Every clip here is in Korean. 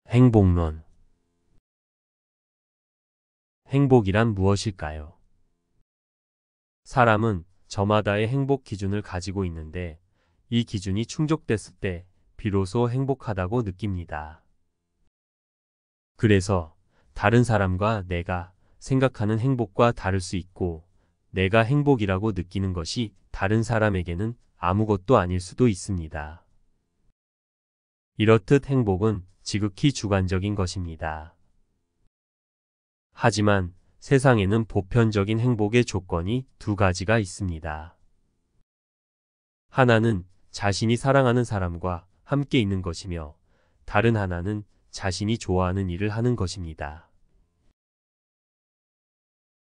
행복론. 행복이란 무엇일까요? 사람은 저마다의 행복 기준을 가지고 있는데 이 기준이 충족됐을 때 비로소 행복하다고 느낍니다. 그래서 다른 사람과 내가 생각하는 행복과 다를 수 있고 내가 행복이라고 느끼는 것이 다른 사람에게는 아무것도 아닐 수도 있습니다. 이렇듯 행복은 지극히 주관적인 것입니다. 하지만 세상에는 보편적인 행복의 조건이 두 가지가 있습니다. 하나는 자신이 사랑하는 사람과 함께 있는 것이며 다른 하나는 자신이 좋아하는 일을 하는 것입니다.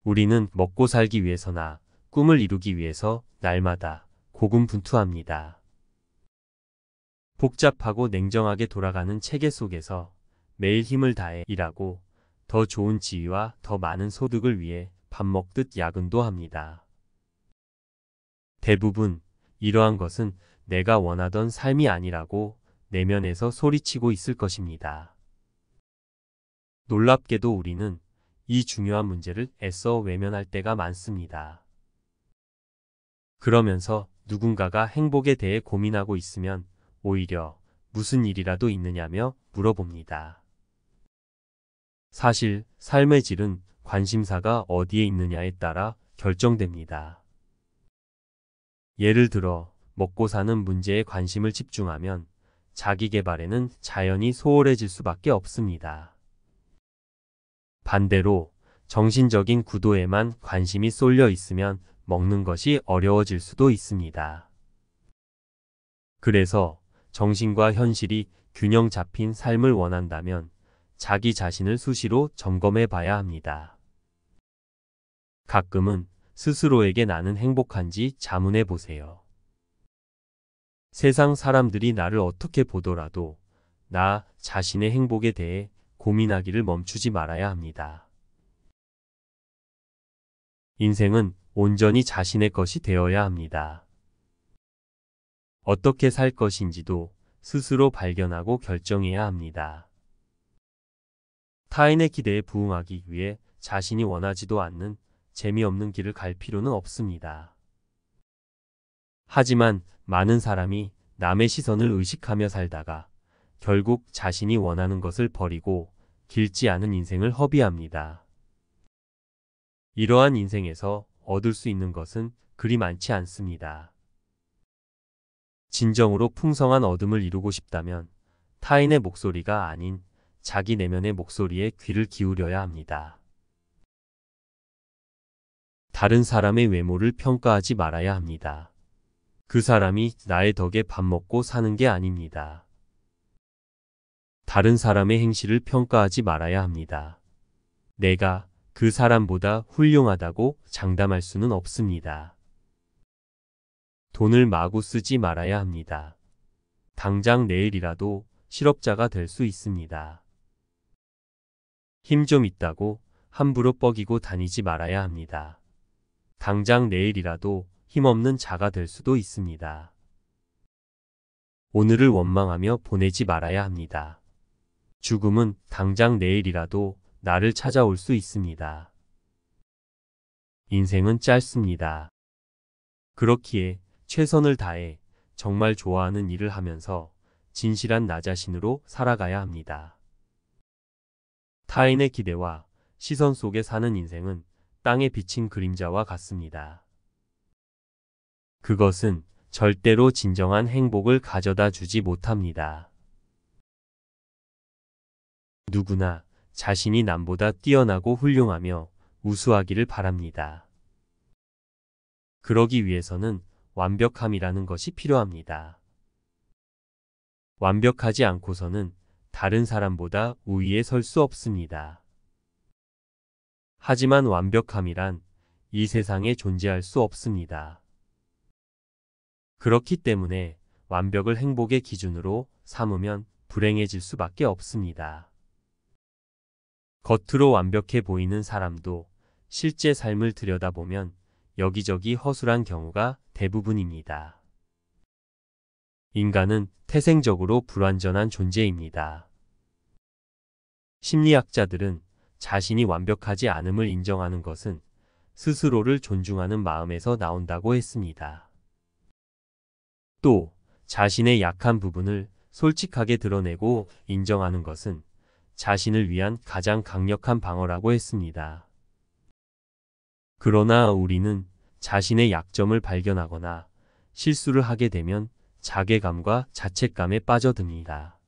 우리는 먹고 살기 위해서나 꿈을 이루기 위해서 날마다 고군분투합니다. 복잡하고 냉정하게 돌아가는 체계 속에서 매일 힘을 다해 일하고 더 좋은 지위와 더 많은 소득을 위해 밥 먹듯 야근도 합니다. 대부분 이러한 것은 내가 원하던 삶이 아니라고 내면에서 소리치고 있을 것입니다. 놀랍게도 우리는 이 중요한 문제를 애써 외면할 때가 많습니다. 그러면서 누군가가 행복에 대해 고민하고 있으면 오히려 무슨 일이라도 있느냐며 물어봅니다. 사실 삶의 질은 관심사가 어디에 있느냐에 따라 결정됩니다. 예를 들어 먹고 사는 문제에 관심을 집중하면 자기 개발에는 자연히 소홀해질 수밖에 없습니다. 반대로 정신적인 구도에만 관심이 쏠려 있으면 먹는 것이 어려워질 수도 있습니다. 그래서 정신과 현실이 균형 잡힌 삶을 원한다면 자기 자신을 수시로 점검해 봐야 합니다. 가끔은 스스로에게 나는 행복한지 자문해 보세요. 세상 사람들이 나를 어떻게 보더라도 나 자신의 행복에 대해 고민하기를 멈추지 말아야 합니다. 인생은 온전히 자신의 것이 되어야 합니다. 어떻게 살 것인지도 스스로 발견하고 결정해야 합니다. 타인의 기대에 부응하기 위해 자신이 원하지도 않는 재미없는 길을 갈 필요는 없습니다. 하지만 많은 사람이 남의 시선을 의식하며 살다가 결국 자신이 원하는 것을 버리고 길지 않은 인생을 허비합니다. 이러한 인생에서 얻을 수 있는 것은 그리 많지 않습니다. 진정으로 풍성한 얻음을 이루고 싶다면 타인의 목소리가 아닌 자기 내면의 목소리에 귀를 기울여야 합니다. 다른 사람의 외모를 평가하지 말아야 합니다. 그 사람이 나의 덕에 밥 먹고 사는 게 아닙니다. 다른 사람의 행실을 평가하지 말아야 합니다. 내가 그 사람보다 훌륭하다고 장담할 수는 없습니다. 돈을 마구 쓰지 말아야 합니다. 당장 내일이라도 실업자가 될 수 있습니다. 힘 좀 있다고 함부로 뻐기고 다니지 말아야 합니다. 당장 내일이라도 힘없는 자가 될 수도 있습니다. 오늘을 원망하며 보내지 말아야 합니다. 죽음은 당장 내일이라도 나를 찾아올 수 있습니다. 인생은 짧습니다. 그렇기에 최선을 다해 정말 좋아하는 일을 하면서 진실한 나 자신으로 살아가야 합니다. 타인의 기대와 시선 속에 사는 인생은 땅에 비친 그림자와 같습니다. 그것은 절대로 진정한 행복을 가져다 주지 못합니다. 누구나 자신이 남보다 뛰어나고 훌륭하며 우수하기를 바랍니다. 그러기 위해서는 완벽함이라는 것이 필요합니다. 완벽하지 않고서는 다른 사람보다 우위에 설 수 없습니다. 하지만 완벽함이란 이 세상에 존재할 수 없습니다. 그렇기 때문에 완벽을 행복의 기준으로 삼으면 불행해질 수밖에 없습니다. 겉으로 완벽해 보이는 사람도 실제 삶을 들여다보면 여기저기 허술한 경우가 대부분입니다. 인간은 태생적으로 불완전한 존재입니다. 심리학자들은 자신이 완벽하지 않음을 인정하는 것은 스스로를 존중하는 마음에서 나온다고 했습니다. 또 자신의 약한 부분을 솔직하게 드러내고 인정하는 것은 자신을 위한 가장 강력한 방어라고 했습니다. 그러나 우리는 자신의 약점을 발견하거나 실수를 하게 되면 자괴감과 자책감에 빠져듭니다.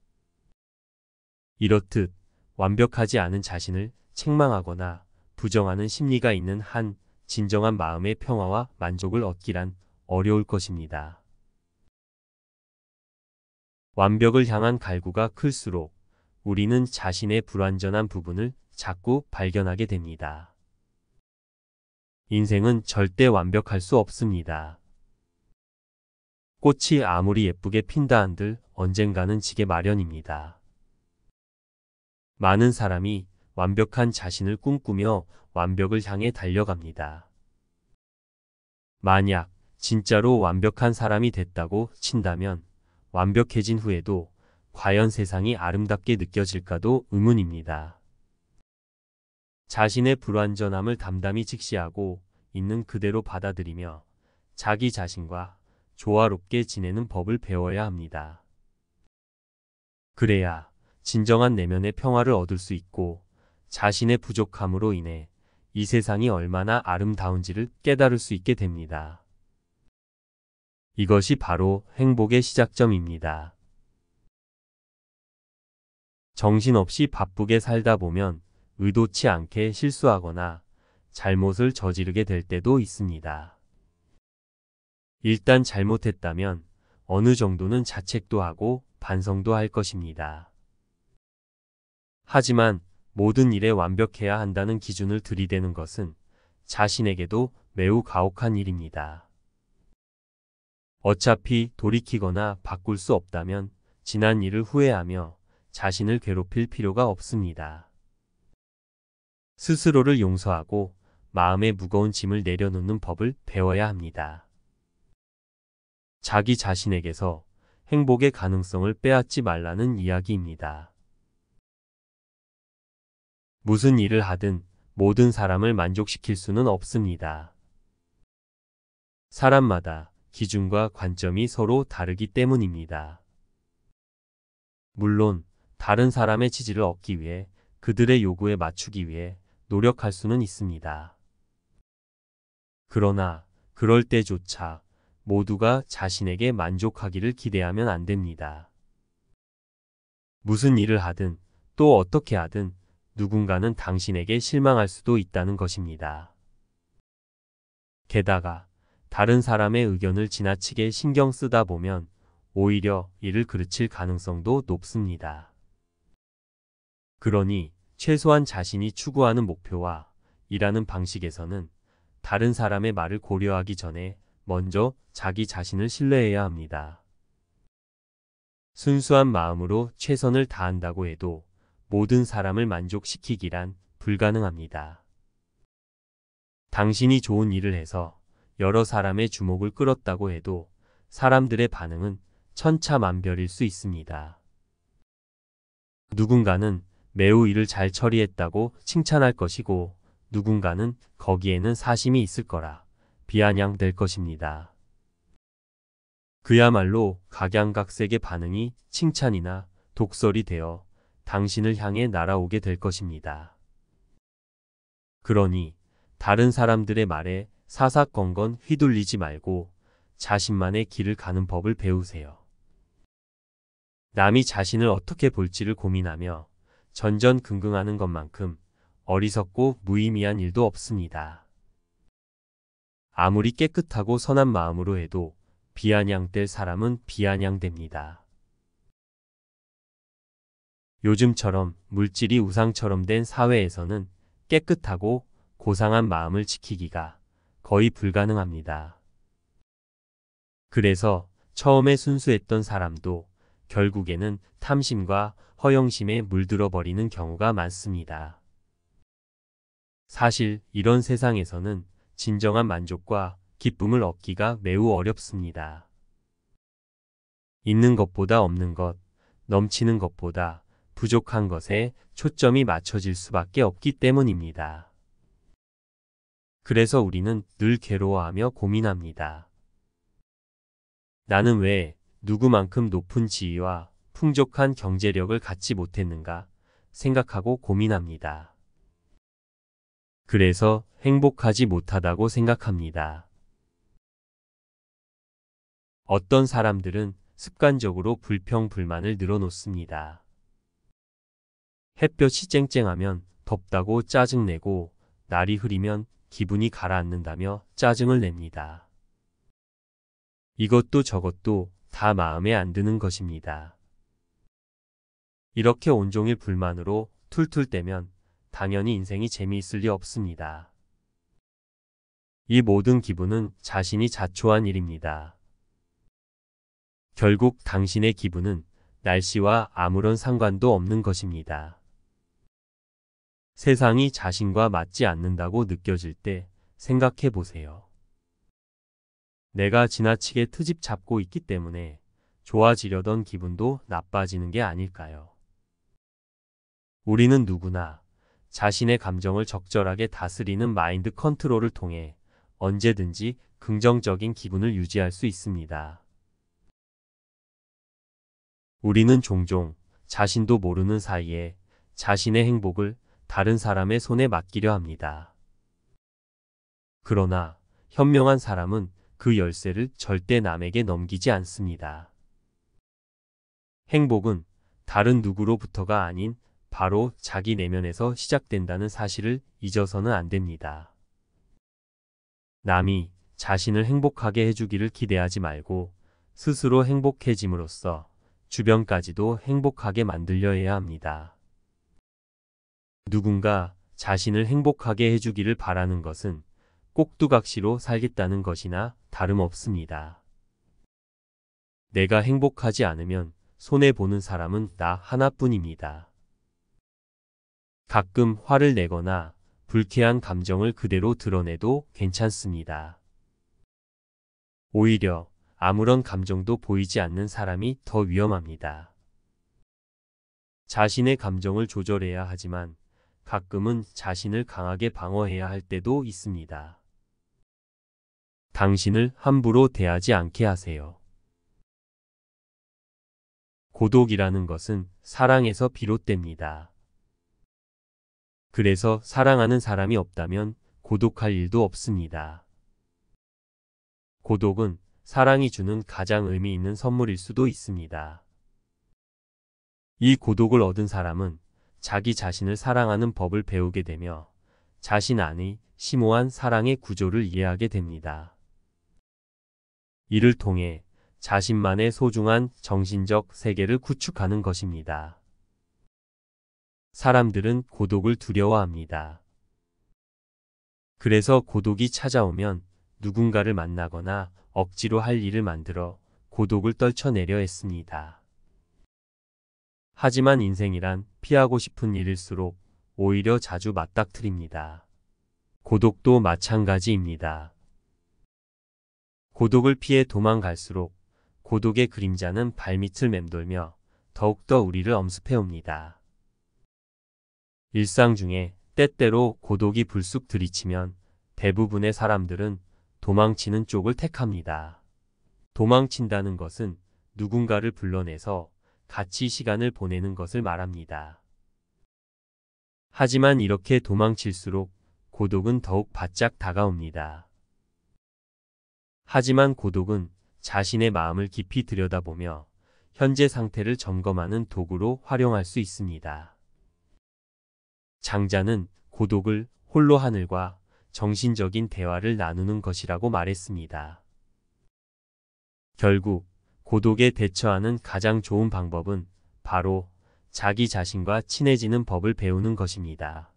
이렇듯 완벽하지 않은 자신을 책망하거나 부정하는 심리가 있는 한 진정한 마음의 평화와 만족을 얻기란 어려울 것입니다. 완벽을 향한 갈구가 클수록 우리는 자신의 불완전한 부분을 자꾸 발견하게 됩니다. 인생은 절대 완벽할 수 없습니다. 꽃이 아무리 예쁘게 핀다 한들 언젠가는 지게 마련입니다. 많은 사람이 완벽한 자신을 꿈꾸며 완벽을 향해 달려갑니다. 만약 진짜로 완벽한 사람이 됐다고 친다면 완벽해진 후에도 과연 세상이 아름답게 느껴질까도 의문입니다. 자신의 불완전함을 담담히 직시하고 있는 그대로 받아들이며 자기 자신과 조화롭게 지내는 법을 배워야 합니다. 그래야 진정한 내면의 평화를 얻을 수 있고 자신의 부족함으로 인해 이 세상이 얼마나 아름다운지를 깨달을 수 있게 됩니다. 이것이 바로 행복의 시작점입니다. 정신없이 바쁘게 살다 보면 의도치 않게 실수하거나 잘못을 저지르게 될 때도 있습니다. 일단 잘못했다면 어느 정도는 자책도 하고 반성도 할 것입니다. 하지만 모든 일에 완벽해야 한다는 기준을 들이대는 것은 자신에게도 매우 가혹한 일입니다. 어차피 돌이키거나 바꿀 수 없다면 지난 일을 후회하며 자신을 괴롭힐 필요가 없습니다. 스스로를 용서하고 마음의 무거운 짐을 내려놓는 법을 배워야 합니다. 자기 자신에게서 행복의 가능성을 빼앗지 말라는 이야기입니다. 무슨 일을 하든 모든 사람을 만족시킬 수는 없습니다. 사람마다 기준과 관점이 서로 다르기 때문입니다. 물론 다른 사람의 지지를 얻기 위해 그들의 요구에 맞추기 위해 노력할 수는 있습니다. 그러나 그럴 때조차 모두가 자신에게 만족하기를 기대하면 안 됩니다. 무슨 일을 하든 또 어떻게 하든 누군가는 당신에게 실망할 수도 있다는 것입니다. 게다가 다른 사람의 의견을 지나치게 신경 쓰다 보면 오히려 일을 그르칠 가능성도 높습니다. 그러니 최소한 자신이 추구하는 목표와 일하는 방식에서는 다른 사람의 말을 고려하기 전에 먼저 자기 자신을 신뢰해야 합니다. 순수한 마음으로 최선을 다한다고 해도 모든 사람을 만족시키기란 불가능합니다. 당신이 좋은 일을 해서 여러 사람의 주목을 끌었다고 해도 사람들의 반응은 천차만별일 수 있습니다. 누군가는 매우 일을 잘 처리했다고 칭찬할 것이고 누군가는 거기에는 사심이 있을 거라 비아냥될 것입니다. 그야말로 각양각색의 반응이 칭찬이나 독설이 되어 당신을 향해 날아오게 될 것입니다. 그러니 다른 사람들의 말에 사사건건 휘둘리지 말고 자신만의 길을 가는 법을 배우세요. 남이 자신을 어떻게 볼지를 고민하며 전전긍긍하는 것만큼 어리석고 무의미한 일도 없습니다. 아무리 깨끗하고 선한 마음으로 해도 비아냥될 사람은 비아냥됩니다. 요즘처럼 물질이 우상처럼 된 사회에서는 깨끗하고 고상한 마음을 지키기가 거의 불가능합니다. 그래서 처음에 순수했던 사람도 결국에는 탐심과 허영심에 물들어 버리는 경우가 많습니다. 사실 이런 세상에서는 진정한 만족과 기쁨을 얻기가 매우 어렵습니다. 있는 것보다 없는 것, 넘치는 것보다 부족한 것에 초점이 맞춰질 수밖에 없기 때문입니다. 그래서 우리는 늘 괴로워하며 고민합니다. 나는 왜 누구만큼 높은 지위와 풍족한 경제력을 갖지 못했는가 생각하고 고민합니다. 그래서 행복하지 못하다고 생각합니다. 어떤 사람들은 습관적으로 불평불만을 늘어놓습니다. 햇볕이 쨍쨍하면 덥다고 짜증내고 날이 흐리면 기분이 가라앉는다며 짜증을 냅니다. 이것도 저것도 다 마음에 안 드는 것입니다. 이렇게 온종일 불만으로 툴툴 대면 당연히 인생이 재미있을 리 없습니다. 이 모든 기분은 자신이 자초한 일입니다. 결국 당신의 기분은 날씨와 아무런 상관도 없는 것입니다. 세상이 자신과 맞지 않는다고 느껴질 때 생각해 보세요. 내가 지나치게 트집 잡고 있기 때문에 좋아지려던 기분도 나빠지는 게 아닐까요? 우리는 누구나 자신의 감정을 적절하게 다스리는 마인드 컨트롤을 통해 언제든지 긍정적인 기분을 유지할 수 있습니다. 우리는 종종 자신도 모르는 사이에 자신의 행복을 다른 사람의 손에 맡기려 합니다. 그러나 현명한 사람은 그 열쇠를 절대 남에게 넘기지 않습니다. 행복은 다른 누구로부터가 아닌 바로 자기 내면에서 시작된다는 사실을 잊어서는 안 됩니다. 남이 자신을 행복하게 해주기를 기대하지 말고 스스로 행복해짐으로써 주변까지도 행복하게 만들려 해야 합니다. 누군가 자신을 행복하게 해주기를 바라는 것은 꼭두각시로 살겠다는 것이나 다름없습니다. 내가 행복하지 않으면 손해보는 사람은 나 하나뿐입니다. 가끔 화를 내거나 불쾌한 감정을 그대로 드러내도 괜찮습니다. 오히려 아무런 감정도 보이지 않는 사람이 더 위험합니다. 자신의 감정을 조절해야 하지만 가끔은 자신을 강하게 방어해야 할 때도 있습니다. 당신을 함부로 대하지 않게 하세요. 고독이라는 것은 사랑에서 비롯됩니다. 그래서 사랑하는 사람이 없다면 고독할 일도 없습니다. 고독은 사랑이 주는 가장 의미 있는 선물일 수도 있습니다. 이 고독을 얻은 사람은 자기 자신을 사랑하는 법을 배우게 되며 자신 안의 심오한 사랑의 구조를 이해하게 됩니다. 이를 통해 자신만의 소중한 정신적 세계를 구축하는 것입니다. 사람들은 고독을 두려워합니다. 그래서 고독이 찾아오면 누군가를 만나거나 억지로 할 일을 만들어 고독을 떨쳐내려 했습니다. 하지만 인생이란 피하고 싶은 일일수록 오히려 자주 맞닥뜨립니다. 고독도 마찬가지입니다. 고독을 피해 도망갈수록 고독의 그림자는 발밑을 맴돌며 더욱더 우리를 엄습해옵니다. 일상 중에 때때로 고독이 불쑥 들이치면 대부분의 사람들은 도망치는 쪽을 택합니다. 도망친다는 것은 누군가를 불러내서 같이 시간을 보내는 것을 말합니다. 하지만 이렇게 도망칠수록 고독은 더욱 바짝 다가옵니다. 하지만 고독은 자신의 마음을 깊이 들여다보며 현재 상태를 점검하는 도구로 활용할 수 있습니다. 장자는 고독을 홀로 하늘과 정신적인 대화를 나누는 것이라고 말했습니다. 결국 고독에 대처하는 가장 좋은 방법은 바로 자기 자신과 친해지는 법을 배우는 것입니다.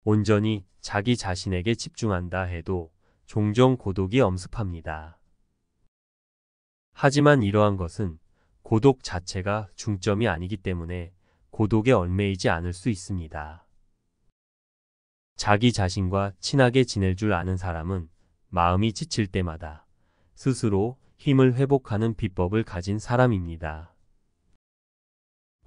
온전히 자기 자신에게 집중한다 해도 종종 고독이 엄습합니다. 하지만 이러한 것은 고독 자체가 중점이 아니기 때문에 고독에 얽매이지 않을 수 있습니다. 자기 자신과 친하게 지낼 줄 아는 사람은 마음이 지칠 때마다 스스로 힘을 회복하는 비법을 가진 사람입니다.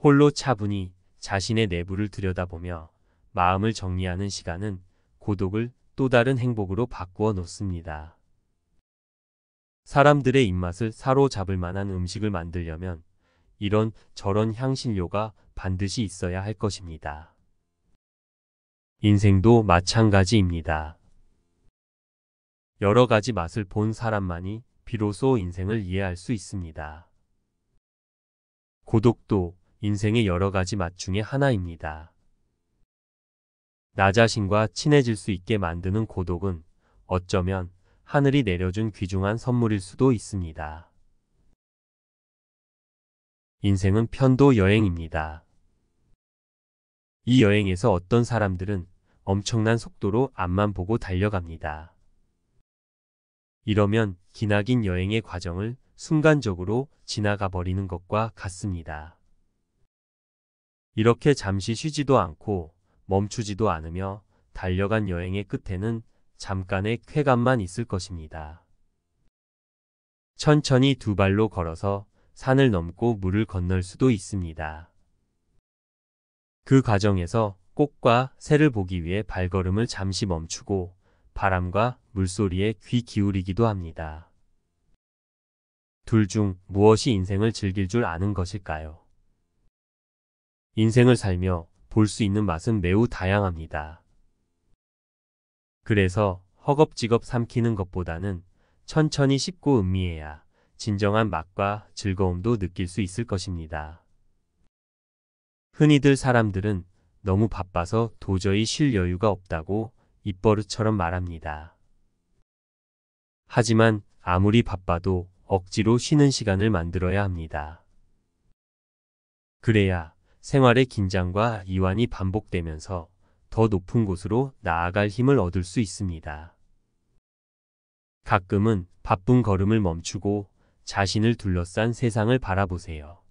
홀로 차분히 자신의 내부를 들여다보며 마음을 정리하는 시간은 고독을 또 다른 행복으로 바꾸어 놓습니다. 사람들의 입맛을 사로잡을 만한 음식을 만들려면 이런 저런 향신료가 반드시 있어야 할 것입니다. 인생도 마찬가지입니다. 여러 가지 맛을 본 사람만이 비로소 인생을 이해할 수 있습니다. 고독도 인생의 여러 가지 맛 중에 하나입니다. 나 자신과 친해질 수 있게 만드는 고독은 어쩌면 하늘이 내려준 귀중한 선물일 수도 있습니다. 인생은 편도 여행입니다. 이 여행에서 어떤 사람들은 엄청난 속도로 앞만 보고 달려갑니다. 이러면 기나긴 여행의 과정을 순간적으로 지나가 버리는 것과 같습니다. 이렇게 잠시 쉬지도 않고 멈추지도 않으며 달려간 여행의 끝에는 잠깐의 쾌감만 있을 것입니다. 천천히 두 발로 걸어서 산을 넘고 물을 건널 수도 있습니다. 그 과정에서 꽃과 새를 보기 위해 발걸음을 잠시 멈추고 바람과 물소리에 귀 기울이기도 합니다. 둘 중 무엇이 인생을 즐길 줄 아는 것일까요? 인생을 살며 볼 수 있는 맛은 매우 다양합니다. 그래서 허겁지겁 삼키는 것보다는 천천히 씹고 음미해야 진정한 맛과 즐거움도 느낄 수 있을 것입니다. 흔히들 사람들은 너무 바빠서 도저히 쉴 여유가 없다고 입버릇처럼 말합니다. 하지만 아무리 바빠도 억지로 쉬는 시간을 만들어야 합니다. 그래야 생활의 긴장과 이완이 반복되면서 더 높은 곳으로 나아갈 힘을 얻을 수 있습니다. 가끔은 바쁜 걸음을 멈추고 자신을 둘러싼 세상을 바라보세요.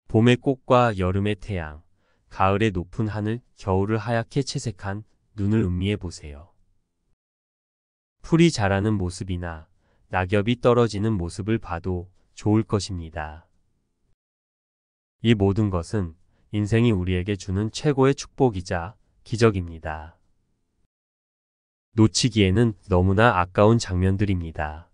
봄의 꽃과 여름의 태양, 가을의 높은 하늘, 겨울을 하얗게 채색한 눈을 음미해 보세요. 풀이 자라는 모습이나 낙엽이 떨어지는 모습을 봐도 좋을 것입니다. 이 모든 것은 인생이 우리에게 주는 최고의 축복이자 기적입니다. 놓치기에는 너무나 아까운 장면들입니다.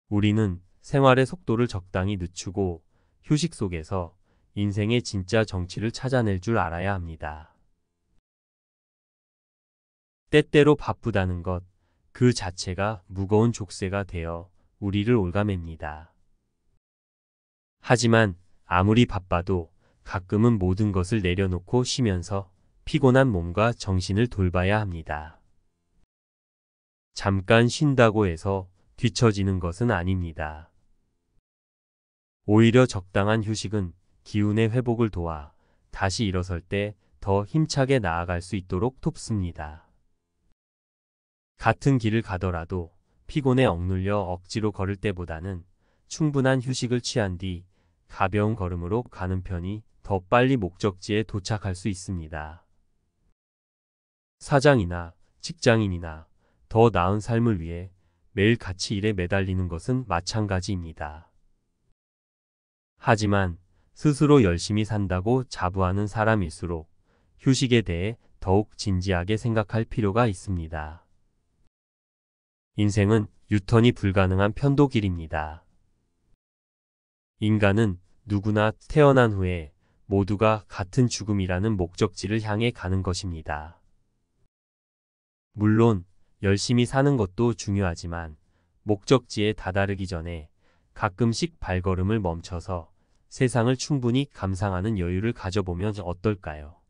우리는 생활의 속도를 적당히 늦추고 휴식 속에서 인생의 진짜 정취를 찾아낼 줄 알아야 합니다. 때때로 바쁘다는 것, 그 자체가 무거운 족쇄가 되어 우리를 올가맵니다. 하지만 아무리 바빠도 가끔은 모든 것을 내려놓고 쉬면서 피곤한 몸과 정신을 돌봐야 합니다. 잠깐 쉰다고 해서 뒤처지는 것은 아닙니다. 오히려 적당한 휴식은 기운의 회복을 도와 다시 일어설 때 더 힘차게 나아갈 수 있도록 돕습니다. 같은 길을 가더라도 피곤에 억눌려 억지로 걸을 때보다는 충분한 휴식을 취한 뒤 가벼운 걸음으로 가는 편이 더 빨리 목적지에 도착할 수 있습니다. 사장이나 직장인이나 더 나은 삶을 위해 매일 같이 일에 매달리는 것은 마찬가지입니다. 하지만 스스로 열심히 산다고 자부하는 사람일수록 휴식에 대해 더욱 진지하게 생각할 필요가 있습니다. 인생은 유턴이 불가능한 편도길입니다. 인간은 누구나 태어난 후에 모두가 같은 죽음이라는 목적지를 향해 가는 것입니다. 물론 열심히 사는 것도 중요하지만 목적지에 다다르기 전에 가끔씩 발걸음을 멈춰서 세상을 충분히 감상하는 여유를 가져보면 어떨까요?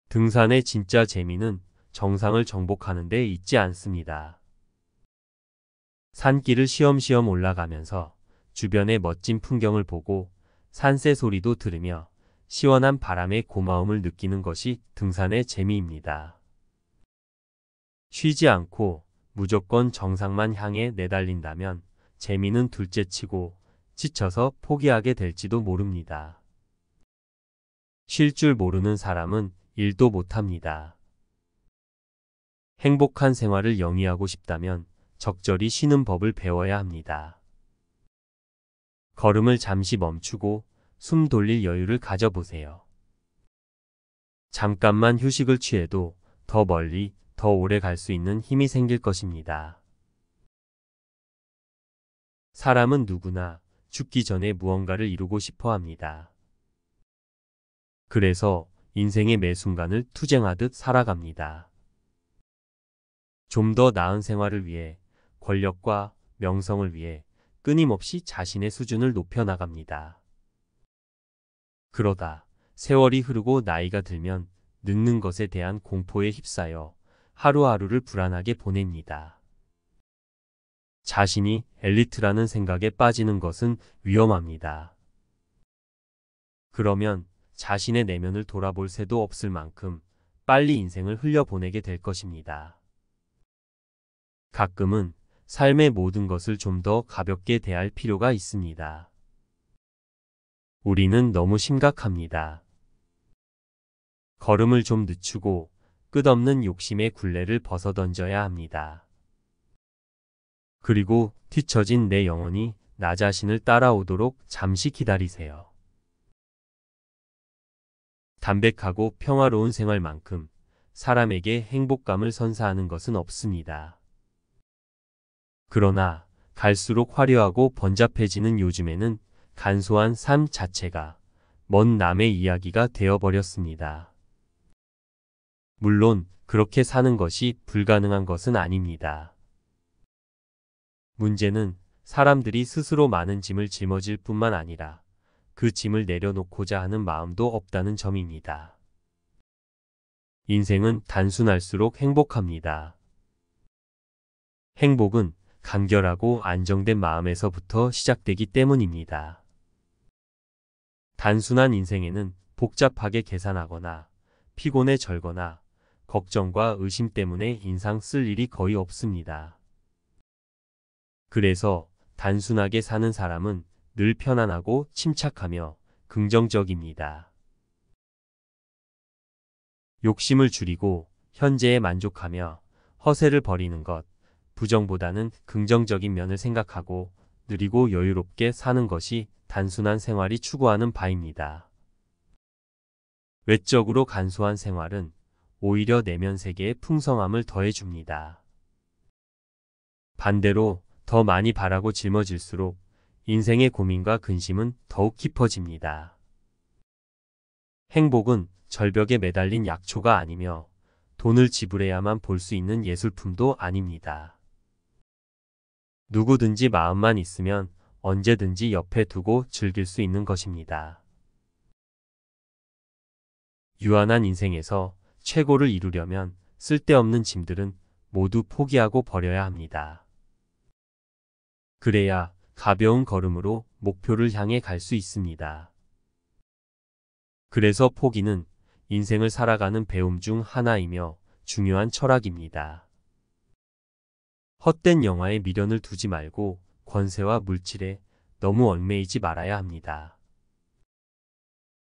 등산의 진짜 재미는 정상을 정복하는 데 있지 않습니다. 산길을 쉬엄쉬엄 올라가면서 주변의 멋진 풍경을 보고 산새 소리도 들으며 시원한 바람의 고마움을 느끼는 것이 등산의 재미입니다. 쉬지 않고 무조건 정상만 향해 내달린다면 재미는 둘째치고 지쳐서 포기하게 될지도 모릅니다. 쉴 줄 모르는 사람은 일도 못합니다. 행복한 생활을 영위하고 싶다면 적절히 쉬는 법을 배워야 합니다. 걸음을 잠시 멈추고 숨 돌릴 여유를 가져보세요. 잠깐만 휴식을 취해도 더 멀리, 더 오래 갈 수 있는 힘이 생길 것입니다. 사람은 누구나 죽기 전에 무언가를 이루고 싶어 합니다. 그래서 인생의 매 순간을 투쟁하듯 살아갑니다. 좀 더 나은 생활을 위해, 권력과 명성을 위해 끊임없이 자신의 수준을 높여나갑니다. 그러다 세월이 흐르고 나이가 들면 늙는 것에 대한 공포에 휩싸여 하루하루를 불안하게 보냅니다. 자신이 엘리트라는 생각에 빠지는 것은 위험합니다. 그러면 자신의 내면을 돌아볼 새도 없을 만큼 빨리 인생을 흘려보내게 될 것입니다. 가끔은 삶의 모든 것을 좀 더 가볍게 대할 필요가 있습니다. 우리는 너무 심각합니다. 걸음을 좀 늦추고 끝없는 욕심의 굴레를 벗어던져야 합니다. 그리고 뒤처진 내 영혼이 나 자신을 따라오도록 잠시 기다리세요. 담백하고 평화로운 생활만큼 사람에게 행복감을 선사하는 것은 없습니다. 그러나 갈수록 화려하고 번잡해지는 요즘에는 간소한 삶 자체가 먼 남의 이야기가 되어버렸습니다. 물론 그렇게 사는 것이 불가능한 것은 아닙니다. 문제는 사람들이 스스로 많은 짐을 짊어질 뿐만 아니라 그 짐을 내려놓고자 하는 마음도 없다는 점입니다. 인생은 단순할수록 행복합니다. 행복은 간결하고 안정된 마음에서부터 시작되기 때문입니다. 단순한 인생에는 복잡하게 계산하거나 피곤에 절거나 걱정과 의심 때문에 인상 쓸 일이 거의 없습니다. 그래서 단순하게 사는 사람은 늘 편안하고 침착하며 긍정적입니다. 욕심을 줄이고 현재에 만족하며 허세를 버리는 것, 부정보다는 긍정적인 면을 생각하고 느리고 여유롭게 사는 것이 단순한 생활이 추구하는 바입니다. 외적으로 간소한 생활은 오히려 내면 세계에 풍성함을 더해줍니다. 반대로 더 많이 바라고 짊어질수록 인생의 고민과 근심은 더욱 깊어집니다. 행복은 절벽에 매달린 약초가 아니며 돈을 지불해야만 볼 수 있는 예술품도 아닙니다. 누구든지 마음만 있으면 언제든지 옆에 두고 즐길 수 있는 것입니다. 유한한 인생에서 최고를 이루려면 쓸데없는 짐들은 모두 포기하고 버려야 합니다. 그래야 가벼운 걸음으로 목표를 향해 갈 수 있습니다. 그래서 포기는 인생을 살아가는 배움 중 하나이며 중요한 철학입니다. 헛된 영화에 미련을 두지 말고 권세와 물질에 너무 얽매이지 말아야 합니다.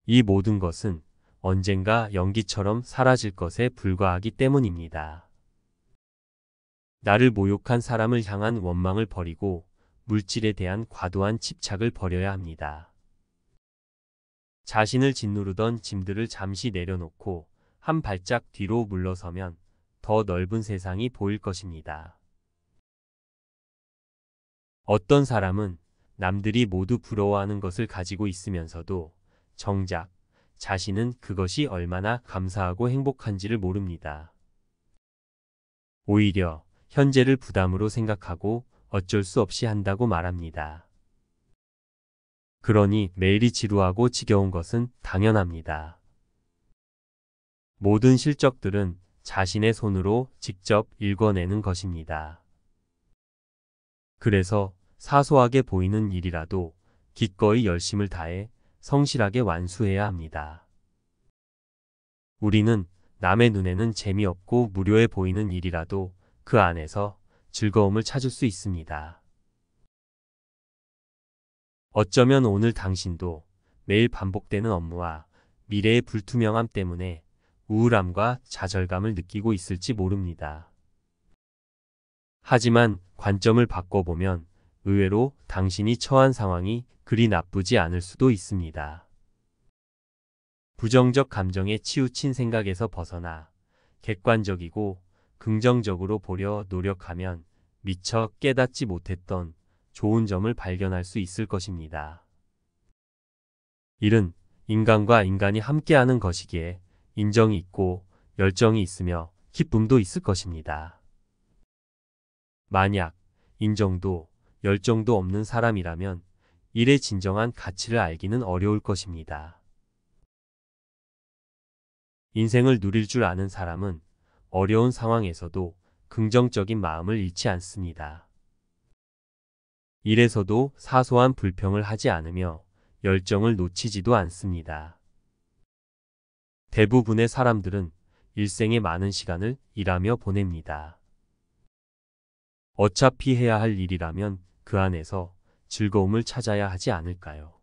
이 모든 것은 언젠가 연기처럼 사라질 것에 불과하기 때문입니다. 나를 모욕한 사람을 향한 원망을 버리고 물질에 대한 과도한 집착을 버려야 합니다. 자신을 짓누르던 짐들을 잠시 내려놓고 한 발짝 뒤로 물러서면 더 넓은 세상이 보일 것입니다. 어떤 사람은 남들이 모두 부러워하는 것을 가지고 있으면서도 정작 자신은 그것이 얼마나 감사하고 행복한지를 모릅니다. 오히려 현재를 부담으로 생각하고 어쩔 수 없이 한다고 말합니다. 그러니 매일이 지루하고 지겨운 것은 당연합니다. 모든 실적들은 자신의 손으로 직접 읽어내는 것입니다. 그래서 사소하게 보이는 일이라도 기꺼이 열심을 다해 성실하게 완수해야 합니다. 우리는 남의 눈에는 재미없고 무료해 보이는 일이라도 그 안에서 즐거움을 찾을 수 있습니다. 어쩌면 오늘 당신도 매일 반복되는 업무와 미래의 불투명함 때문에 우울함과 좌절감을 느끼고 있을지 모릅니다. 하지만 관점을 바꿔보면 의외로 당신이 처한 상황이 그리 나쁘지 않을 수도 있습니다. 부정적 감정에 치우친 생각에서 벗어나 객관적이고 긍정적으로 보려 노력하면 미처 깨닫지 못했던 좋은 점을 발견할 수 있을 것입니다. 일은 인간과 인간이 함께하는 것이기에 인정이 있고 열정이 있으며 기쁨도 있을 것입니다. 만약 인정도 열정도 없는 사람이라면 일의 진정한 가치를 알기는 어려울 것입니다. 인생을 누릴 줄 아는 사람은 어려운 상황에서도 긍정적인 마음을 잃지 않습니다. 일에서도 사소한 불평을 하지 않으며 열정을 놓치지도 않습니다. 대부분의 사람들은 일생의 많은 시간을 일하며 보냅니다. 어차피 해야 할 일이라면 그 안에서 즐거움을 찾아야 하지 않을까요?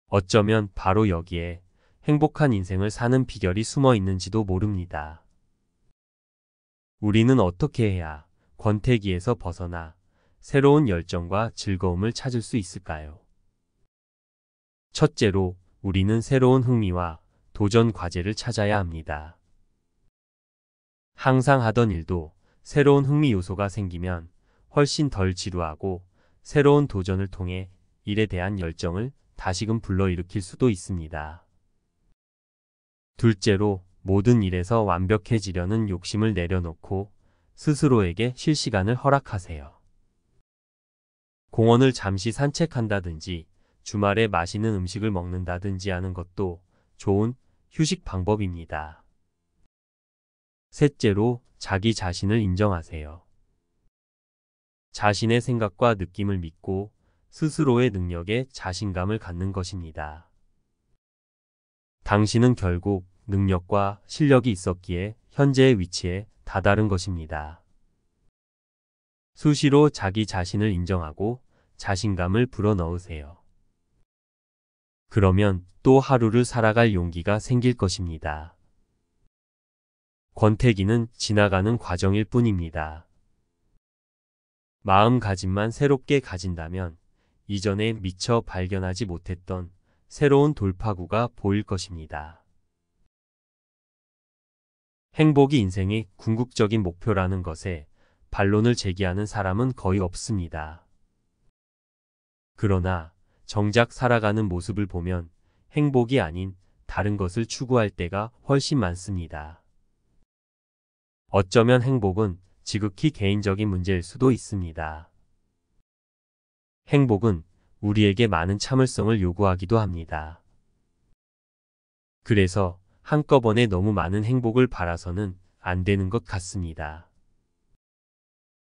어쩌면 바로 여기에 행복한 인생을 사는 비결이 숨어 있는지도 모릅니다. 우리는 어떻게 해야 권태기에서 벗어나 새로운 열정과 즐거움을 찾을 수 있을까요? 첫째로, 우리는 새로운 흥미와 도전 과제를 찾아야 합니다. 항상 하던 일도 새로운 흥미 요소가 생기면 훨씬 덜 지루하고 새로운 도전을 통해 일에 대한 열정을 다시금 불러일으킬 수도 있습니다. 둘째로, 모든 일에서 완벽해지려는 욕심을 내려놓고 스스로에게 쉴 시간을 허락하세요. 공원을 잠시 산책한다든지 주말에 맛있는 음식을 먹는다든지 하는 것도 좋은 휴식 방법입니다. 셋째로, 자기 자신을 인정하세요. 자신의 생각과 느낌을 믿고 스스로의 능력에 자신감을 갖는 것입니다. 당신은 결국 능력과 실력이 있었기에 현재의 위치에 다다른 것입니다. 수시로 자기 자신을 인정하고 자신감을 불어넣으세요. 그러면 또 하루를 살아갈 용기가 생길 것입니다. 권태기는 지나가는 과정일 뿐입니다. 마음가짐만 새롭게 가진다면 이전에 미처 발견하지 못했던 새로운 돌파구가 보일 것입니다. 행복이 인생의 궁극적인 목표라는 것에 반론을 제기하는 사람은 거의 없습니다. 그러나 정작 살아가는 모습을 보면 행복이 아닌 다른 것을 추구할 때가 훨씬 많습니다. 어쩌면 행복은 지극히 개인적인 문제일 수도 있습니다. 행복은 우리에게 많은 참을성을 요구하기도 합니다. 그래서 한꺼번에 너무 많은 행복을 바라서는 안 되는 것 같습니다.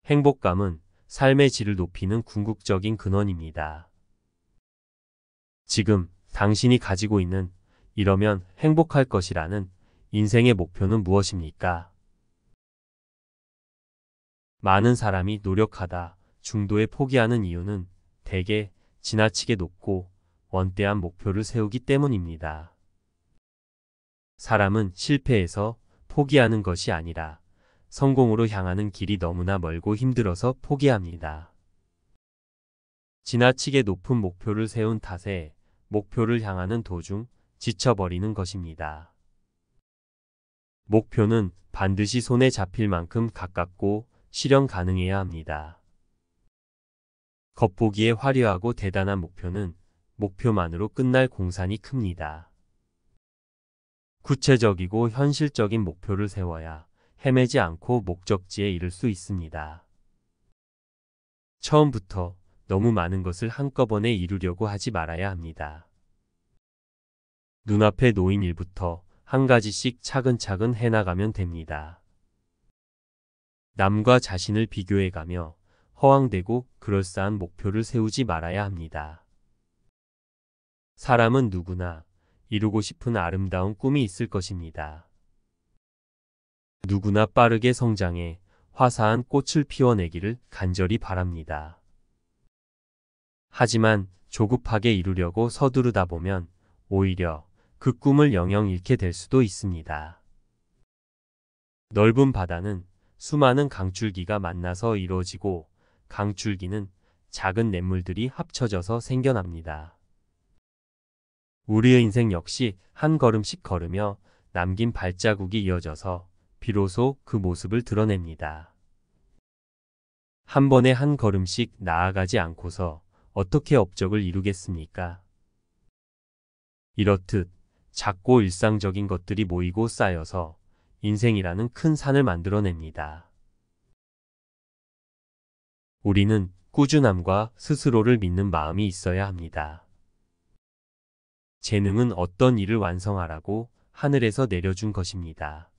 행복감은 삶의 질을 높이는 궁극적인 근원입니다. 지금 당신이 가지고 있는 이러면 행복할 것이라는 인생의 목표는 무엇입니까? 많은 사람이 노력하다 중도에 포기하는 이유는 대개 지나치게 높고 원대한 목표를 세우기 때문입니다. 사람은 실패해서 포기하는 것이 아니라 성공으로 향하는 길이 너무나 멀고 힘들어서 포기합니다. 지나치게 높은 목표를 세운 탓에 목표를 향하는 도중 지쳐버리는 것입니다. 목표는 반드시 손에 잡힐 만큼 가깝고 실현 가능해야 합니다. 겉보기에 화려하고 대단한 목표는 목표만으로 끝날 공산이 큽니다. 구체적이고 현실적인 목표를 세워야 헤매지 않고 목적지에 이를 수 있습니다. 처음부터 너무 많은 것을 한꺼번에 이루려고 하지 말아야 합니다. 눈앞에 놓인 일부터 한 가지씩 차근차근 해나가면 됩니다. 남과 자신을 비교해가며 허황되고 그럴싸한 목표를 세우지 말아야 합니다. 사람은 누구나 이루고 싶은 아름다운 꿈이 있을 것입니다. 누구나 빠르게 성장해 화사한 꽃을 피워내기를 간절히 바랍니다. 하지만 조급하게 이루려고 서두르다 보면 오히려 그 꿈을 영영 잃게 될 수도 있습니다. 넓은 바다는 수많은 강줄기가 만나서 이루어지고 강줄기는 작은 냇물들이 합쳐져서 생겨납니다. 우리의 인생 역시 한 걸음씩 걸으며 남긴 발자국이 이어져서 비로소 그 모습을 드러냅니다. 한 번에 한 걸음씩 나아가지 않고서 어떻게 업적을 이루겠습니까? 이렇듯 작고 일상적인 것들이 모이고 쌓여서 인생이라는 큰 산을 만들어냅니다. 우리는 꾸준함과 스스로를 믿는 마음이 있어야 합니다. 재능은 어떤 일을 완성하라고 하늘에서 내려준 것입니다.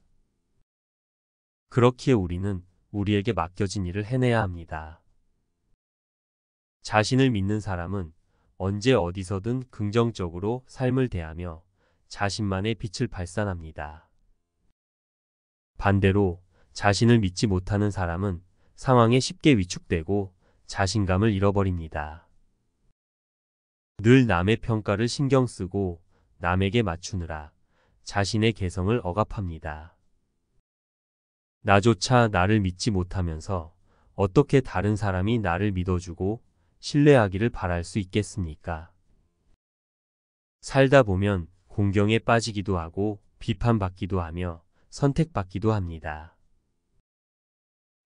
그렇기에 우리는 우리에게 맡겨진 일을 해내야 합니다. 자신을 믿는 사람은 언제 어디서든 긍정적으로 삶을 대하며 자신만의 빛을 발산합니다. 반대로 자신을 믿지 못하는 사람은 상황에 쉽게 위축되고 자신감을 잃어버립니다. 늘 남의 평가를 신경 쓰고 남에게 맞추느라 자신의 개성을 억압합니다. 나조차 나를 믿지 못하면서 어떻게 다른 사람이 나를 믿어주고 신뢰하기를 바랄 수 있겠습니까? 살다 보면 공경에 빠지기도 하고 비판받기도 하며 선택받기도 합니다.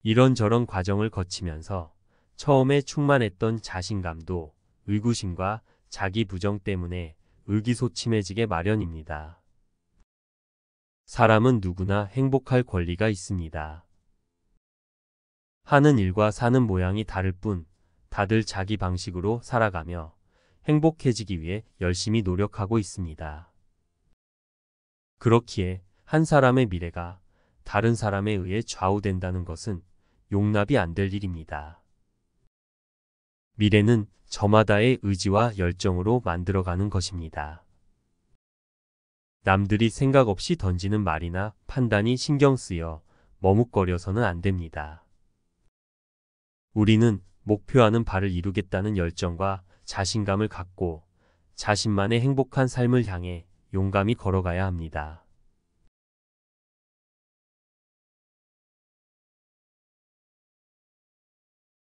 이런저런 과정을 거치면서 처음에 충만했던 자신감도 의구심과 자기 부정 때문에 의기소침해지게 마련입니다. 사람은 누구나 행복할 권리가 있습니다. 하는 일과 사는 모양이 다를 뿐 다들 자기 방식으로 살아가며 행복해지기 위해 열심히 노력하고 있습니다. 그렇기에 한 사람의 미래가 다른 사람에 의해 좌우된다는 것은 용납이 안 될 일입니다. 미래는 저마다의 의지와 열정으로 만들어가는 것입니다. 남들이 생각 없이 던지는 말이나 판단이 신경 쓰여 머뭇거려서는 안 됩니다. 우리는 목표하는 바를 이루겠다는 열정과 자신감을 갖고 자신만의 행복한 삶을 향해 용감히 걸어가야 합니다.